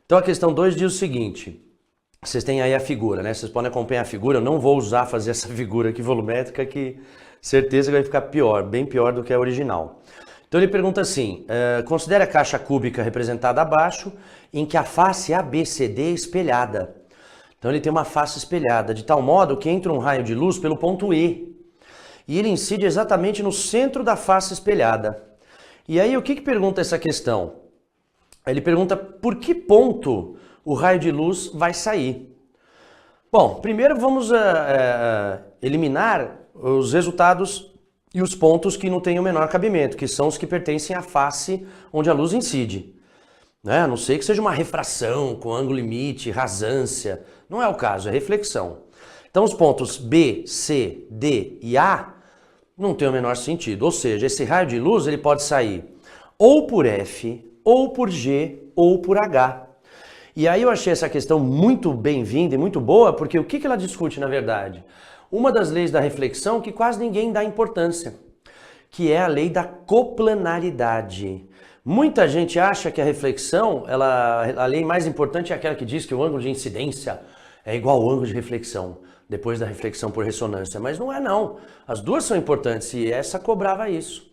Então a questão 2 diz o seguinte, vocês têm aí a figura, né? Vocês podem acompanhar a figura, eu não vou usar fazer essa figura aqui volumétrica que certeza que vai ficar pior, bem pior do que a original. Então ele pergunta assim, considere a caixa cúbica representada abaixo em que a face ABCD é espelhada. Então ele tem uma face espelhada, de tal modo que entra um raio de luz pelo ponto E. E ele incide exatamente no centro da face espelhada. E aí o que pergunta essa questão? Ele pergunta por que ponto o raio de luz vai sair. Bom, primeiro vamos eliminar os resultados e os pontos que não têm o menor cabimento, que são os que pertencem à face onde a luz incide. Né? A não ser que seja uma refração com ângulo limite, rasância. Não é o caso, é reflexão. Então os pontos B, C, D e A não tem o menor sentido. Ou seja, esse raio de luz ele pode sair ou por F, ou por G, ou por H. E aí eu achei essa questão muito bem-vinda e muito boa, porque o que ela discute na verdade? Uma das leis da reflexão que quase ninguém dá importância, que é a lei da coplanaridade. Muita gente acha que a reflexão, a lei mais importante é aquela que diz que o ângulo de incidência é igual ao ângulo de reflexão, depois da reflexão por ressonância. Mas não é não. As duas são importantes e essa cobrava isso.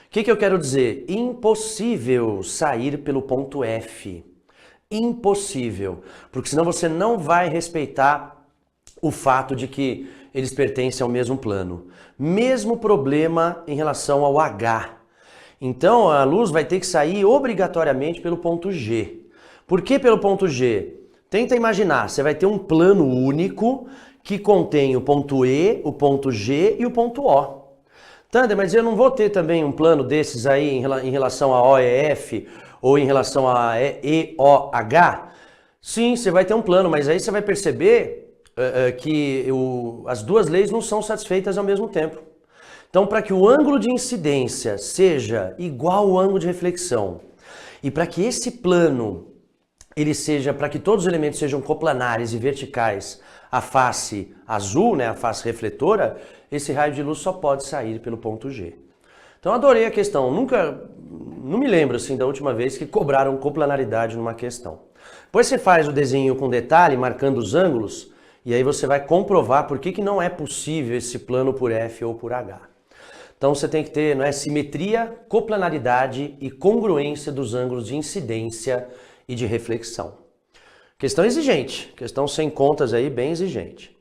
O que eu quero dizer? Impossível sair pelo ponto F. Impossível. Porque senão você não vai respeitar o fato de que eles pertencem ao mesmo plano. Mesmo problema em relação ao H. Então a luz vai ter que sair obrigatoriamente pelo ponto G. Por que pelo ponto G? Tenta imaginar, você vai ter um plano único que contém o ponto E, o ponto G e o ponto O. Tander, mas eu não vou ter também um plano desses aí em relação a OEF ou em relação a EOH? Sim, você vai ter um plano, mas aí você vai perceber que as duas leis não são satisfeitas ao mesmo tempo. Então, para que o ângulo de incidência seja igual ao ângulo de reflexão e para que esse plano para que todos os elementos sejam coplanares e verticais, a face azul, né, a face refletora, esse raio de luz só pode sair pelo ponto G. Então adorei a questão, não me lembro assim da última vez que cobraram coplanaridade numa questão. Depois você faz o desenho com detalhe, marcando os ângulos, e aí você vai comprovar por que não é possível esse plano por F ou por H. Então você tem que ter, não é, simetria, coplanaridade e congruência dos ângulos de incidência e de reflexão. Questão exigente, questão sem contas aí, bem exigente.